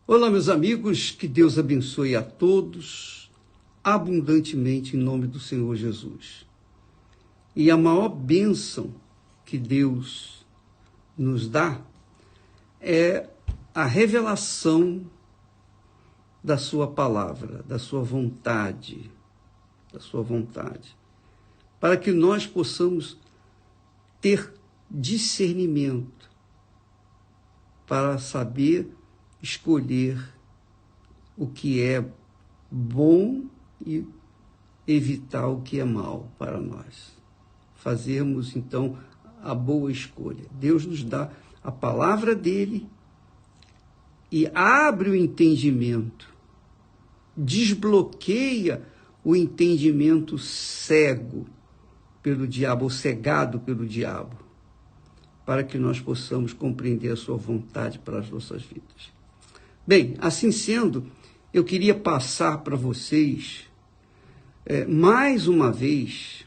Olá, meus amigos, que Deus abençoe a todos abundantemente em nome do Senhor Jesus. E a maior bênção que Deus nos dá é a revelação da sua palavra, da sua vontade, para que nós possamos ter discernimento para saber escolher o que é bom e evitar o que é mal para nós. Fazermos, então, a boa escolha. Deus nos dá a palavra dele e abre o entendimento, desbloqueia o entendimento cego pelo diabo, ou cegado pelo diabo, para que nós possamos compreender a sua vontade para as nossas vidas. Bem, assim sendo, eu queria passar para vocês, mais uma vez,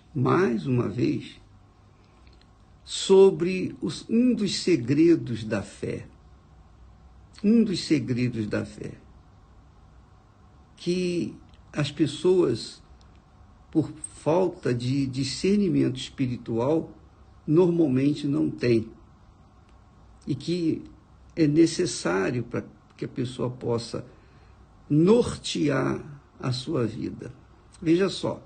sobre um dos segredos da fé. Que as pessoas, por falta de discernimento espiritual, normalmente não têm. E que é necessário para que a pessoa possa nortear a sua vida. Veja só,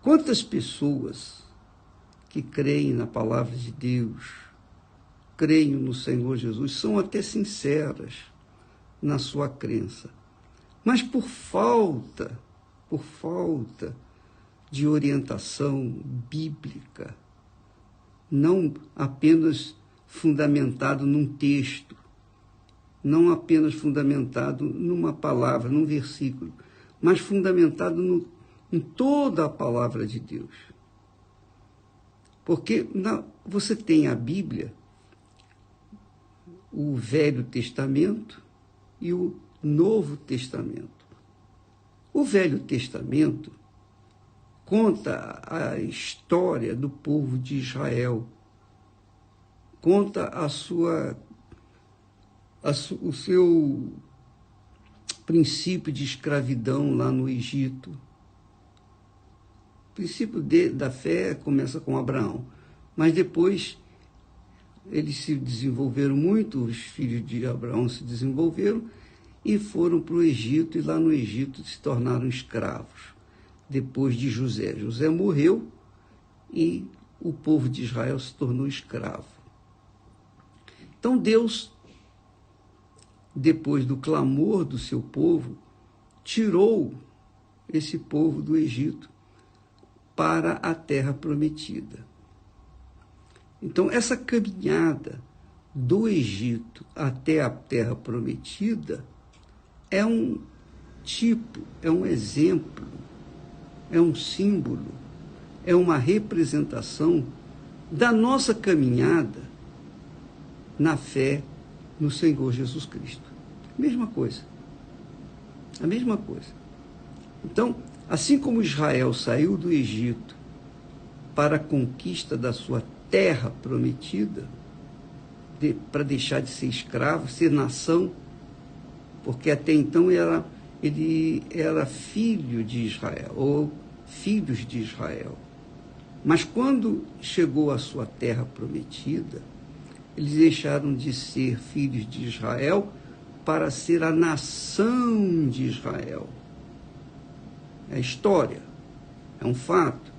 quantas pessoas que creem na palavra de Deus, creem no Senhor Jesus, são até sinceras na sua crença, mas por falta de orientação bíblica, não apenas fundamentado num texto, não apenas fundamentado numa palavra, num versículo, mas fundamentado em toda a palavra de Deus. Porque você tem a Bíblia, o Velho Testamento e o Novo Testamento. O Velho Testamento conta a história do povo de Israel, conta o seu princípio de escravidão lá no Egito. O princípio da fé começa com Abraão, mas depois eles se desenvolveram muito, os filhos de Abraão se desenvolveram e foram para o Egito, e lá no Egito se tornaram escravos, depois de José. José morreu e o povo de Israel se tornou escravo. Então Deus, depois do clamor do seu povo, tirou esse povo do Egito para a terra prometida. Então, essa caminhada do Egito até a terra prometida é um tipo, é um exemplo, é um símbolo, é uma representação da nossa caminhada na fé no Senhor Jesus Cristo. A mesma coisa. Então, assim como Israel saiu do Egito para a conquista da sua terra prometida, para deixar de ser escravo, ser nação, porque até então ele era filho de Israel, ou filhos de Israel. Mas quando chegou à sua terra prometida, eles deixaram de ser filhos de Israel para ser a nação de Israel. É história, é um fato.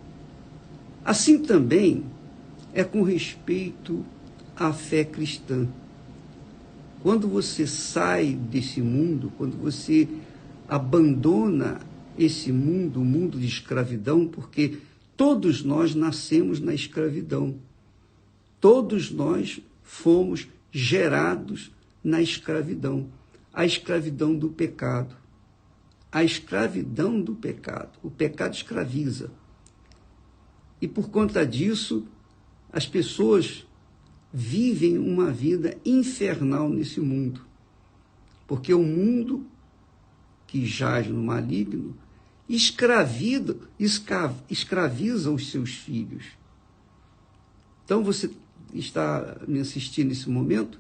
Assim também é com respeito à fé cristã. Quando você sai desse mundo, quando você abandona esse mundo, o mundo de escravidão, porque todos nós nascemos na escravidão. Todos nós fomos gerados na escravidão. A escravidão do pecado. A escravidão do pecado. O pecado escraviza. E por conta disso, as pessoas vivem uma vida infernal nesse mundo. Porque o mundo que jaz no maligno escraviza os seus filhos. Então, você está me assistindo nesse momento,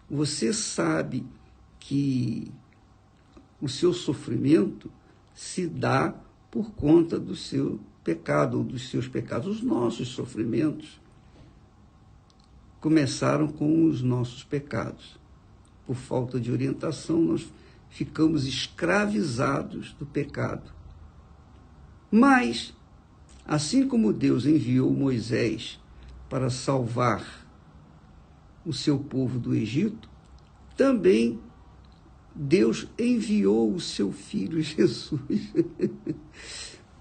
você sabe que o seu sofrimento se dá por conta do seu pecado, ou dos seus pecados. Os nossos sofrimentos começaram com os nossos pecados. Por falta de orientação, nós ficamos escravizados do pecado. Mas, assim como Deus enviou Moisés para salvar o seu povo do Egito, também Deus enviou o seu Filho Jesus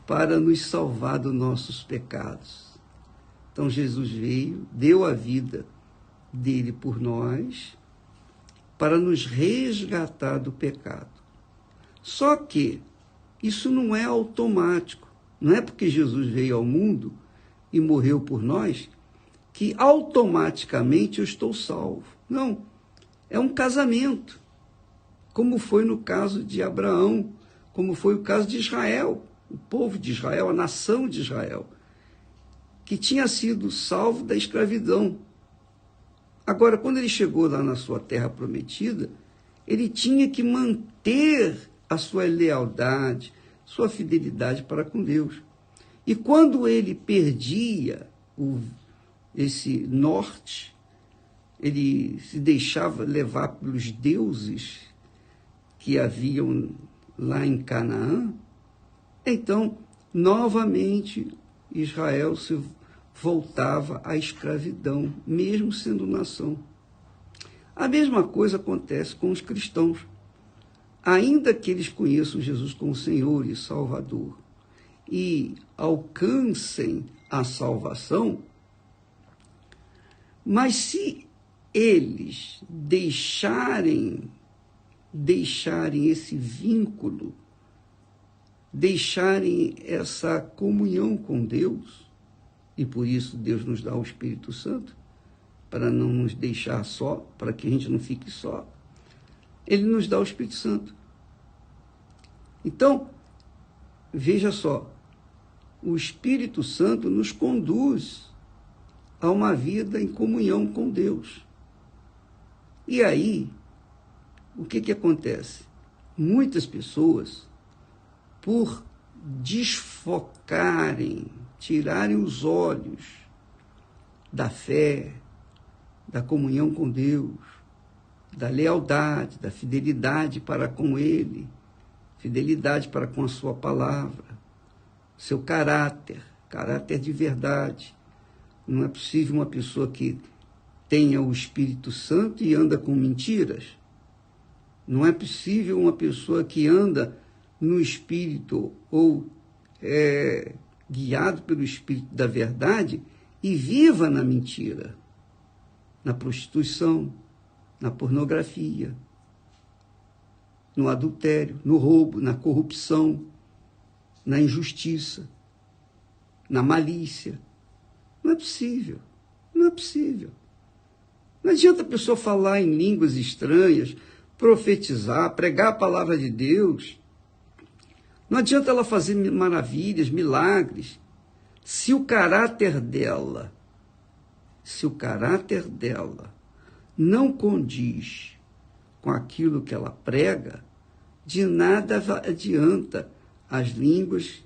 para nos salvar dos nossos pecados. Então Jesus veio, deu a vida dele por nós, para nos resgatar do pecado. Só que isso não é automático. Não é porque Jesus veio ao mundo e morreu por nós que automaticamente eu estou salvo. Não. É um casamento. Como foi no caso de Abraão, como foi o caso de Israel, o povo de Israel, a nação de Israel, que tinha sido salvo da escravidão. Agora, quando ele chegou lá na sua terra prometida, ele tinha que manter a sua lealdade, sua fidelidade para com Deus. E quando ele perdia esse norte, ele se deixava levar pelos deuses que haviam lá em Canaã, então, novamente, Israel se voltava à escravidão, mesmo sendo nação. A mesma coisa acontece com os cristãos. Ainda que eles conheçam Jesus como Senhor e Salvador e alcancem a salvação, mas se eles deixarem esse vínculo, deixarem essa comunhão com Deus, e por isso Deus nos dá o Espírito Santo, para não nos deixar só, para que a gente não fique só. Ele nos dá o Espírito Santo. Então, veja só, o Espírito Santo nos conduz a uma vida em comunhão com Deus. E aí, o que acontece? Muitas pessoas, por desfocarem, tirarem os olhos da fé, da comunhão com Deus, da lealdade, da fidelidade para com Ele, fidelidade para com a sua palavra, seu caráter de verdade. Não é possível uma pessoa que tenha o Espírito Santo e anda com mentiras. Não é possível uma pessoa que anda no Espírito ou guiado pelo Espírito da verdade e viva na mentira, na prostituição, na pornografia, no adultério, no roubo, na corrupção, na injustiça, na malícia. Não é possível, não é possível. Não adianta a pessoa falar em línguas estranhas, profetizar, pregar a palavra de Deus. Não adianta ela fazer maravilhas, milagres, se o caráter dela não condiz com aquilo que ela prega, de nada adianta as línguas,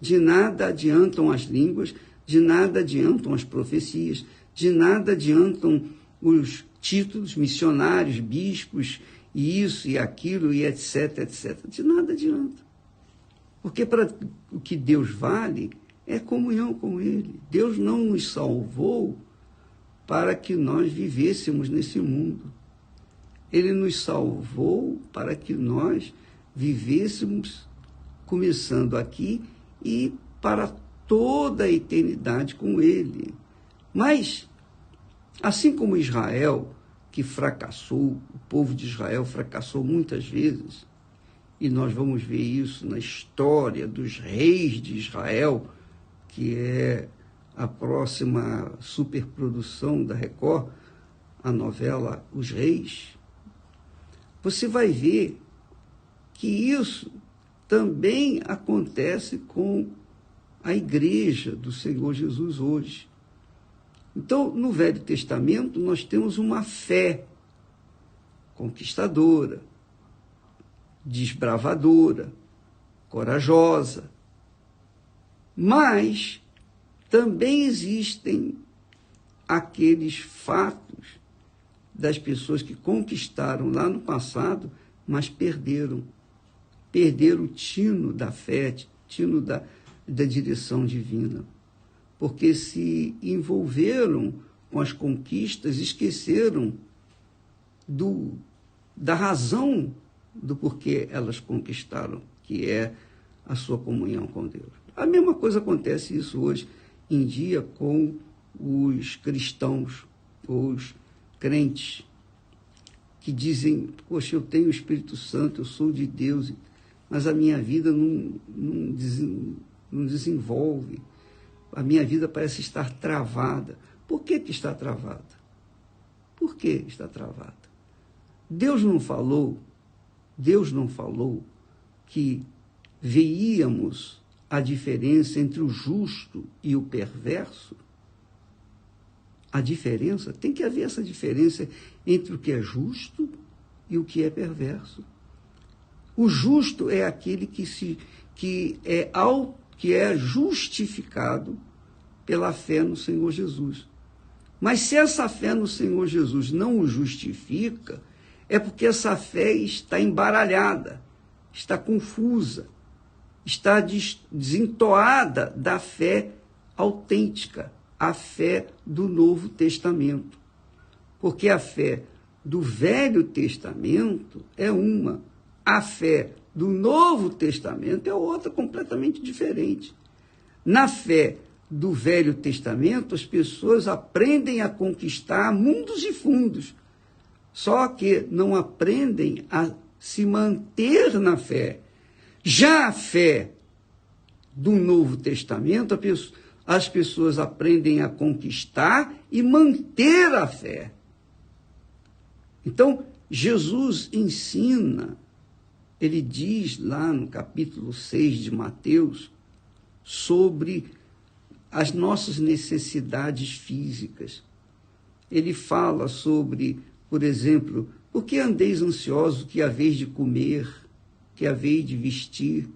de nada adiantam as línguas, de nada adiantam as profecias, de nada adiantam os títulos missionários, bispos, e isso e aquilo, e etc, etc. De nada adianta. Porque para o que Deus vale é comunhão com Ele. Deus não nos salvou para que nós vivêssemos nesse mundo. Ele nos salvou para que nós vivêssemos, começando aqui, e para toda a eternidade com Ele. Mas, assim como Israel, que fracassou, o povo de Israel fracassou muitas vezes, e nós vamos ver isso na história dos reis de Israel, que é a próxima superprodução da Record, a novela Os Reis. Você vai ver que isso também acontece com a igreja do Senhor Jesus hoje. Então, no Velho Testamento, nós temos uma fé conquistadora, desbravadora, corajosa. Mas também existem aqueles fatos das pessoas que conquistaram lá no passado, mas perderam. Perderam o tino da fé, tino da direção divina. Porque se envolveram com as conquistas, esqueceram da razão do porquê elas conquistaram, que é a sua comunhão com Deus. A mesma coisa acontece isso hoje em dia com os cristãos, os crentes, que dizem, poxa, eu tenho o Espírito Santo, eu sou de Deus, mas a minha vida não desenvolve, a minha vida parece estar travada. Por que está travada? Por que está travada? Deus não falou que veíamos a diferença entre o justo e o perverso? A diferença, tem que haver essa diferença entre o que é justo e o que é perverso. O justo é aquele que é justificado pela fé no Senhor Jesus. Mas se essa fé no Senhor Jesus não o justifica, é porque essa fé está embaralhada, está confusa, está desentoada da fé autêntica, a fé do Novo Testamento. Porque a fé do Velho Testamento é uma, a fé do Novo Testamento é outra, completamente diferente. Na fé do Velho Testamento, as pessoas aprendem a conquistar mundos e fundos, só que não aprendem a se manter na fé. Já a fé do Novo Testamento, as pessoas aprendem a conquistar e manter a fé. Então, Jesus ensina, ele diz lá no capítulo 6 de Mateus, sobre as nossas necessidades físicas. Ele fala sobre, por exemplo, por que andeis ansiosos que haveis de comer, que haveis de vestir?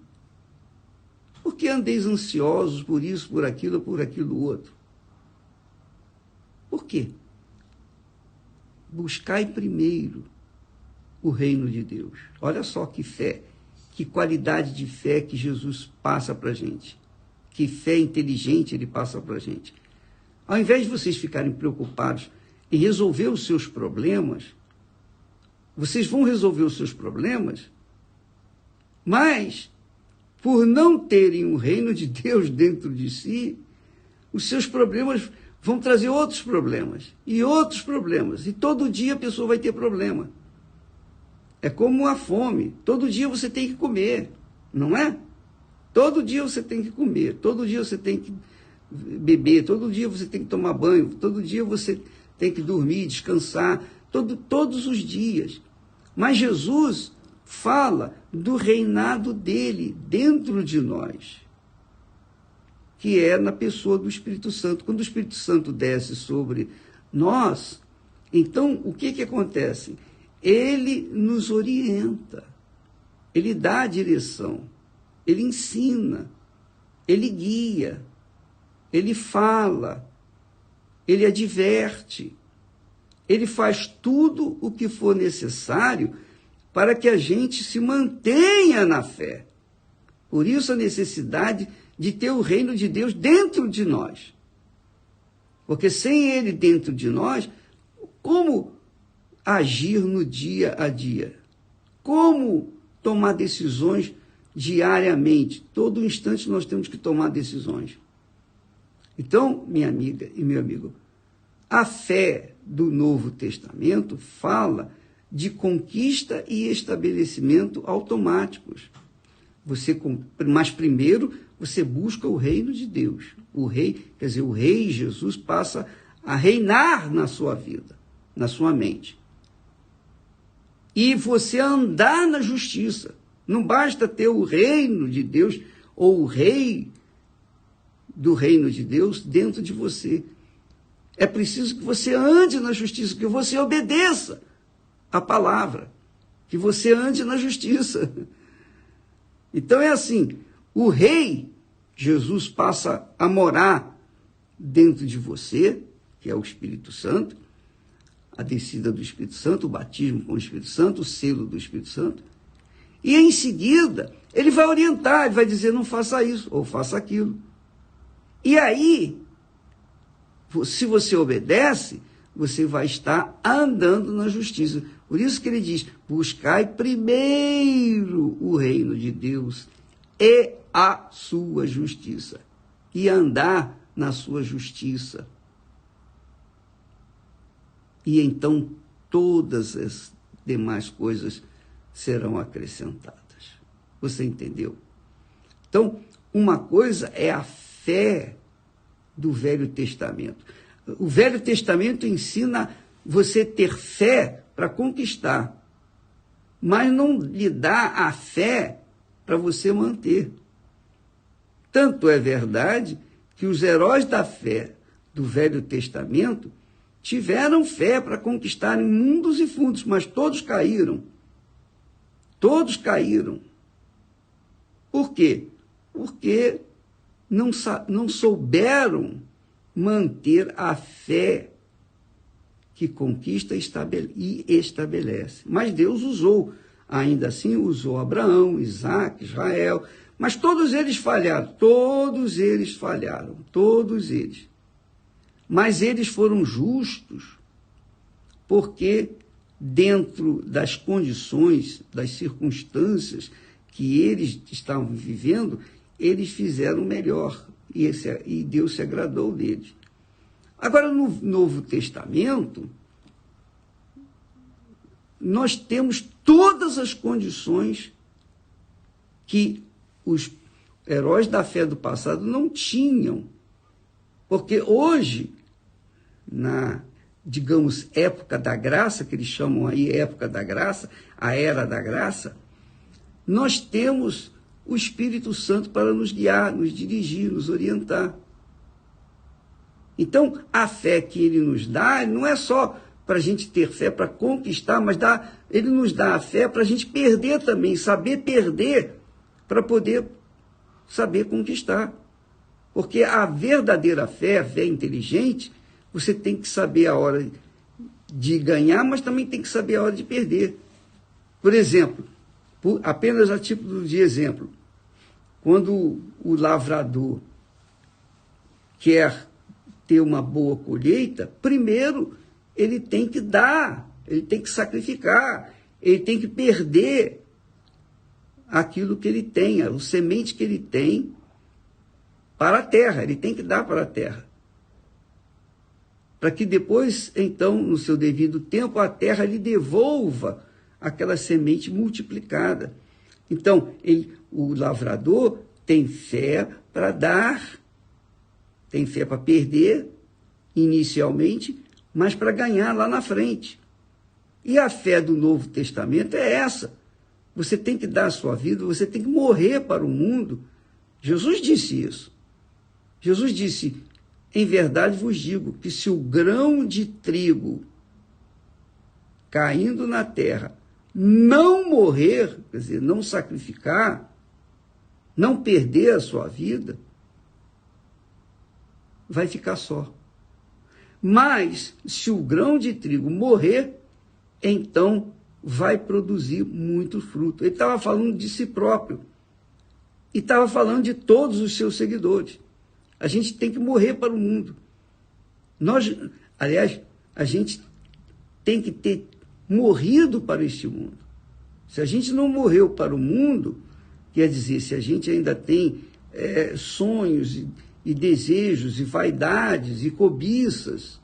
Por que andeis ansiosos por isso, por aquilo outro? Por quê? Buscai primeiro o reino de Deus. Olha só que fé, que qualidade de fé que Jesus passa para a gente. Que fé inteligente ele passa para a gente. Ao invés de vocês ficarem preocupados em resolver os seus problemas, vocês vão resolver os seus problemas, mas, por não terem o reino de Deus dentro de si, os seus problemas vão trazer outros problemas, e todo dia a pessoa vai ter problema. É como a fome, todo dia você tem que comer, não é? Todo dia você tem que comer, todo dia você tem que beber, todo dia você tem que tomar banho, todo dia você tem que dormir, descansar, todos os dias. Mas Jesus fala do reinado dele dentro de nós, que é na pessoa do Espírito Santo. Quando o Espírito Santo desce sobre nós, então o que acontece? Ele nos orienta, ele dá a direção, ele ensina, ele guia, ele fala, ele adverte, ele faz tudo o que for necessário para que a gente se mantenha na fé. Por isso a necessidade de ter o reino de Deus dentro de nós. Porque sem ele dentro de nós, como agir no dia a dia? Como tomar decisões diariamente? Todo instante nós temos que tomar decisões. Então, minha amiga e meu amigo, a fé do Novo Testamento fala de conquista e estabelecimento automáticos. Mas primeiro você busca o reino de Deus. O rei Jesus passa a reinar na sua vida, na sua mente. E você andar na justiça. Não basta ter o reino de Deus ou o rei do reino de Deus dentro de você. É preciso que você ande na justiça, que você obedeça a palavra, que você ande na justiça. Então é assim, o rei, Jesus passa a morar dentro de você, que é o Espírito Santo, a descida do Espírito Santo, o batismo com o Espírito Santo, o selo do Espírito Santo, e em seguida ele vai orientar, ele vai dizer não faça isso ou faça aquilo. E aí, se você obedece, você vai estar andando na justiça. Por isso que ele diz, buscai primeiro o reino de Deus e a sua justiça. E andar na sua justiça. E então todas as demais coisas serão acrescentadas. Você entendeu? Então, uma coisa é a fé do Velho Testamento. O Velho Testamento ensina você ter fé para conquistar, mas não lhe dá a fé para você manter. Tanto é verdade que os heróis da fé do Velho Testamento tiveram fé para conquistarem mundos e fundos, mas todos caíram. Todos caíram. Por quê? Porque não souberam manter a fé que conquista e estabelece. Mas Deus usou, ainda assim usou Abraão, Isaac, Israel, mas todos eles falharam, todos eles. Mas eles foram justos, porque dentro das condições, das circunstâncias que eles estavam vivendo, eles fizeram melhor, e Deus se agradou deles. Agora, no Novo Testamento, nós temos todas as condições que os heróis da fé do passado não tinham. Porque hoje, na, digamos, época da graça, que eles chamam aí época da graça, a era da graça, nós temos o Espírito Santo para nos guiar, nos dirigir, nos orientar. Então, a fé que ele nos dá não é só para a gente ter fé para conquistar, mas ele nos dá a fé para a gente perder também, saber perder, para poder saber conquistar. Porque a verdadeira fé, a fé inteligente, você tem que saber a hora de ganhar, mas também tem que saber a hora de perder. Por exemplo, apenas a título de exemplo, quando o lavrador quer ter uma boa colheita, primeiro ele tem que dar, ele tem que sacrificar, ele tem que perder aquilo que ele tem, o semente que ele tem para a terra, ele tem que dar para a terra. Para que depois, então, no seu devido tempo, a terra lhe devolva aquela semente multiplicada. Então, o lavrador tem fé para dar, tem fé para perder inicialmente, mas para ganhar lá na frente. E a fé do Novo Testamento é essa. Você tem que dar a sua vida, você tem que morrer para o mundo. Jesus disse isso. Jesus disse, em verdade vos digo, que se o grão de trigo caindo na terra não morrer, quer dizer, não sacrificar, não perder a sua vida, vai ficar só. Mas, se o grão de trigo morrer, então vai produzir muito fruto. Ele estava falando de si próprio. E estava falando de todos os seus seguidores. A gente tem que morrer para o mundo. A gente tem que ter morrido para este mundo. Se a gente não morreu para o mundo, quer dizer, se a gente ainda tem sonhos e desejos e vaidades e cobiças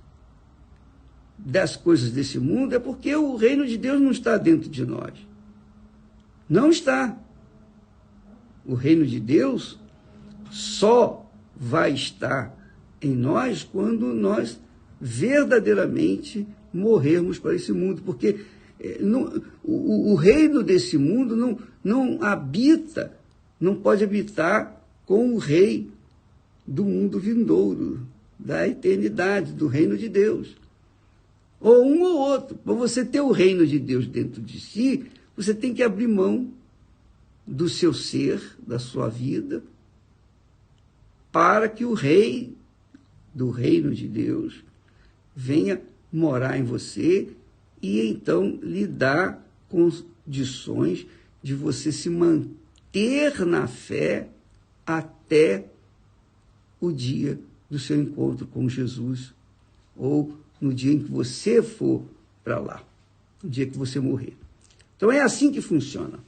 das coisas desse mundo, é porque o reino de Deus não está dentro de nós. Não está. O reino de Deus só vai estar em nós quando nós verdadeiramente morrermos para esse mundo, porque o reino desse mundo não habita, não pode habitar com o rei do mundo vindouro, da eternidade, do reino de Deus. ou um ou outro. Para você ter o reino de Deus dentro de si, você tem que abrir mão do seu ser, da sua vida, para que o rei do reino de Deus venha morar em você e então lhe dar condições de você se manter na fé até o dia do seu encontro com Jesus, ou no dia em que você for para lá, no dia que você morrer. Então é assim que funciona.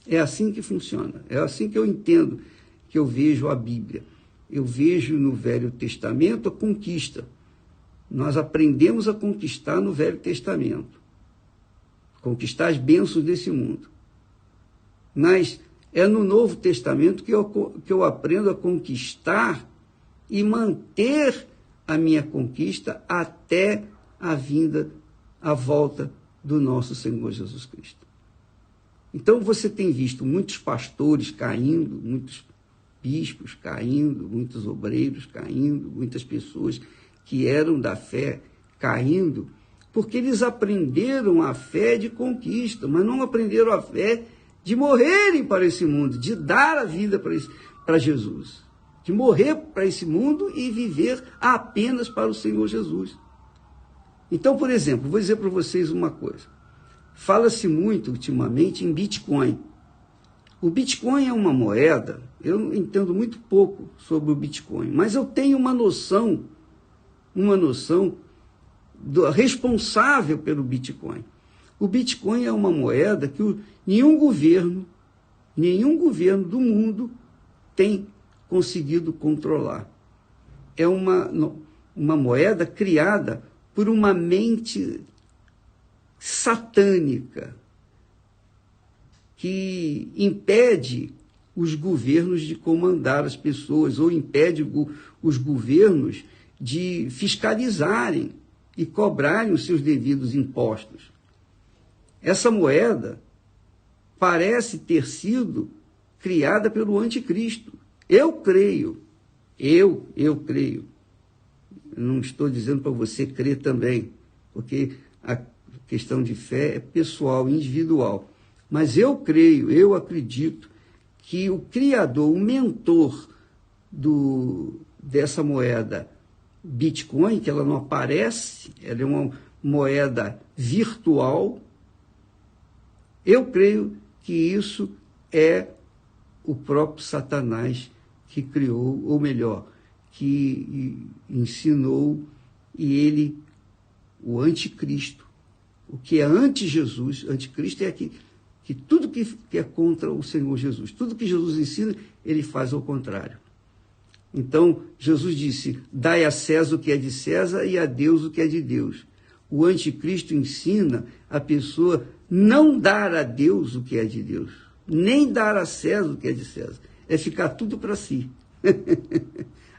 É assim que funciona. É assim que eu entendo, que eu vejo a Bíblia. Eu vejo no Velho Testamento a conquista. Nós aprendemos a conquistar no Velho Testamento. Conquistar as bênçãos desse mundo. Mas é no Novo Testamento que eu aprendo a conquistar e manter a minha conquista até a vinda, a volta do nosso Senhor Jesus Cristo. Então você tem visto muitos pastores caindo, muitos bispos caindo, muitos obreiros caindo, muitas pessoas que eram da fé caindo, porque eles aprenderam a fé de conquista, mas não aprenderam a fé de morrerem para esse mundo, de dar a vida para Jesus, de morrer para esse mundo e viver apenas para o Senhor Jesus. Então, por exemplo, vou dizer para vocês uma coisa. Fala-se muito ultimamente em Bitcoin. O Bitcoin é uma moeda, eu entendo muito pouco sobre o Bitcoin, mas eu tenho uma noção responsável pelo Bitcoin. O Bitcoin é uma moeda que nenhum governo do mundo tem conseguido controlar. É uma moeda criada por uma mente satânica que impede os governos de comandar as pessoas, ou impede os governos de fiscalizarem e cobrarem os seus devidos impostos. Essa moeda parece ter sido criada pelo anticristo. Eu creio. Eu não estou dizendo para você crer também, porque a questão de fé é pessoal, individual. Mas eu creio, eu acredito que o criador, o mentor dessa moeda Bitcoin, que ela não aparece, ela é uma moeda virtual, eu creio que isso é o próprio Satanás que criou, ou melhor, que ensinou, e ele, o anticristo, o que é anti-Jesus, anticristo é que tudo que é contra o Senhor Jesus, tudo que Jesus ensina, ele faz ao contrário. Então, Jesus disse, dai a César o que é de César e a Deus o que é de Deus. O anticristo ensina a pessoa não dar a Deus o que é de Deus, nem dar a César o que é de César. É ficar tudo para si.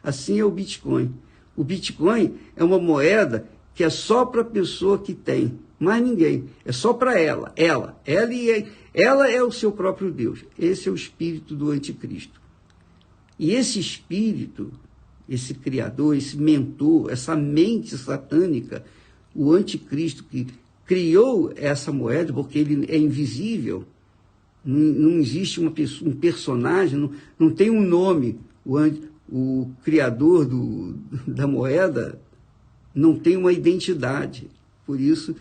Assim é o Bitcoin. O Bitcoin é uma moeda que é só para a pessoa que tem, mais ninguém. É só para ela. Ela é o seu próprio Deus. Esse é o espírito do anticristo. E esse espírito, esse criador, esse mentor, essa mente satânica, o anticristo que criou essa moeda, porque ele é invisível, não existe um personagem, não tem um nome. O criador da moeda não tem uma identidade. Por isso,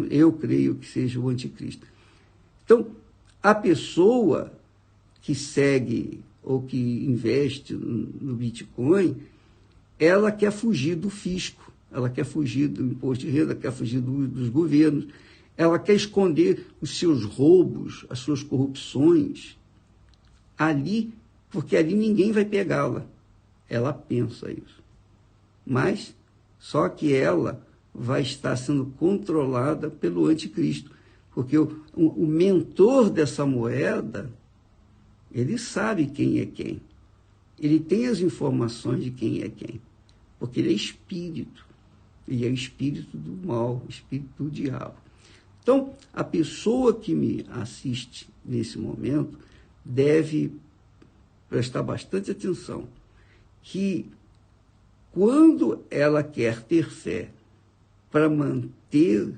eu creio que seja o anticristo. Então, a pessoa que segue ou que investe no Bitcoin, ela quer fugir do fisco, ela quer fugir do imposto de renda, quer fugir dos governos, ela quer esconder os seus roubos, as suas corrupções ali, porque ali ninguém vai pegá-la. Ela pensa isso. Mas só que ela vai estar sendo controlada pelo anticristo, porque o mentor dessa moeda, ele sabe quem é quem. Ele tem as informações de quem é quem, porque ele é espírito. Ele é o espírito do mal, o espírito do diabo. Então, a pessoa que me assiste nesse momento deve prestar bastante atenção, que quando ela quer ter fé para manter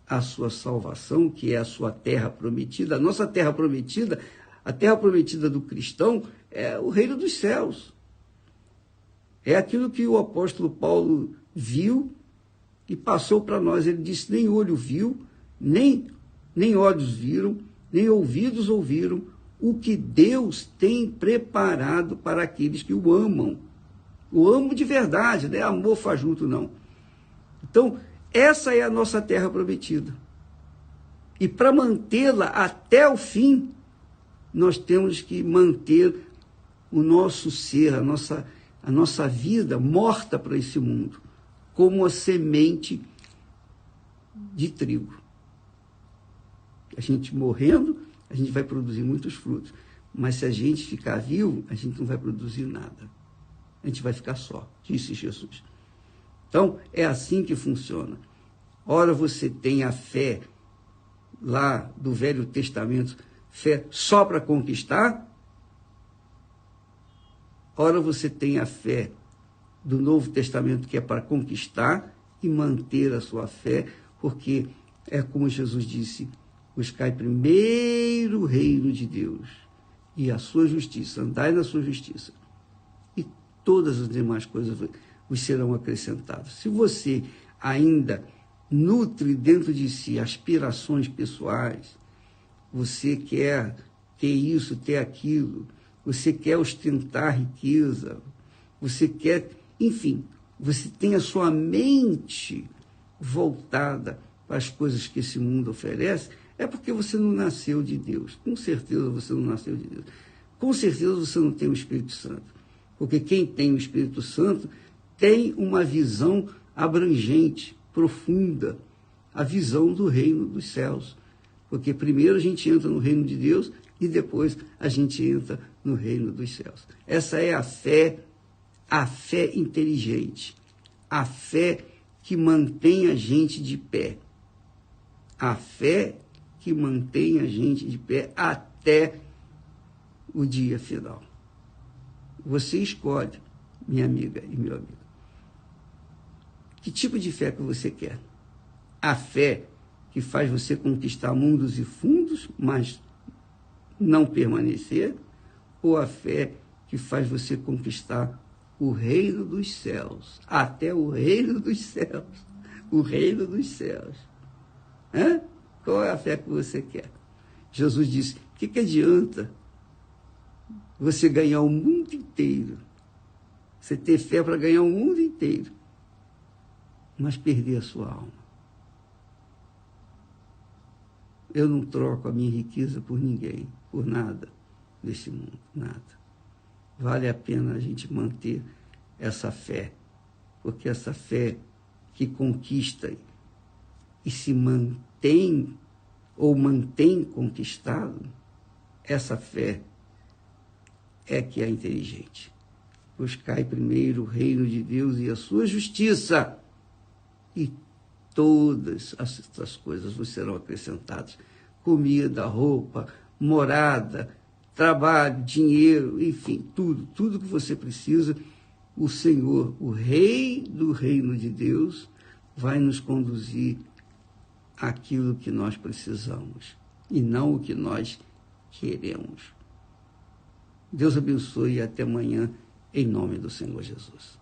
a sua salvação, que é a sua terra prometida. A nossa terra prometida, a terra prometida do cristão, é o reino dos céus. É aquilo que o apóstolo Paulo viu e passou para nós. Ele disse: nem olho viu, nem olhos viram, nem ouvidos ouviram o que Deus tem preparado para aqueles que o amam. O amo de verdade, não é amor fajuto, não. Então, essa é a nossa terra prometida. E para mantê-la até o fim, nós temos que manter o nosso ser, a nossa vida morta para esse mundo, como a semente de trigo. A gente morrendo, a gente vai produzir muitos frutos. Mas se a gente ficar vivo, a gente não vai produzir nada. A gente vai ficar só, disse Jesus. Então, é assim que funciona. Ora você tem a fé lá do Velho Testamento, fé só para conquistar. Ora você tem a fé do Novo Testamento, que é para conquistar e manter a sua fé, porque é como Jesus disse: buscai primeiro o reino de Deus e a sua justiça, andai na sua justiça, e todas as demais coisas vos serão acrescentadas. Se você ainda nutre dentro de si aspirações pessoais, você quer ter isso, ter aquilo, você quer ostentar riqueza, você quer, enfim, você tem a sua mente voltada para as coisas que esse mundo oferece, é porque você não nasceu de Deus. Com certeza você não nasceu de Deus. Com certeza você não tem o Espírito Santo. Porque quem tem o Espírito Santo tem uma visão abrangente, profunda, a visão do reino dos céus. Porque primeiro a gente entra no reino de Deus e depois a gente entra no reino dos céus. Essa é a fé inteligente, a fé que mantém a gente de pé. A fé que mantém a gente de pé até o dia final. Você escolhe, minha amiga e meu amigo, que tipo de fé que você quer. A fé que faz você conquistar mundos e fundos, mas não permanecer, ou a fé que faz você conquistar o reino dos céus, até o reino dos céus, o reino dos céus. Hã? Qual é a fé que você quer? Jesus disse: o que adianta você ganhar o mundo inteiro, você ter fé para ganhar o mundo inteiro, mas perder a sua alma? Eu não troco a minha riqueza por ninguém, por nada desse mundo, nada. Vale a pena a gente manter essa fé, porque essa fé que conquista e se mantém ou mantém conquistado, essa fé é que é inteligente. Buscai primeiro o reino de Deus e a sua justiça, e todas essas coisas vos serão acrescentadas: comida, roupa, morada, trabalho, dinheiro, enfim, tudo que você precisa. O Senhor, o Rei do reino de Deus, vai nos conduzir àquilo que nós precisamos e não o que nós queremos. Deus abençoe e até amanhã, em nome do Senhor Jesus.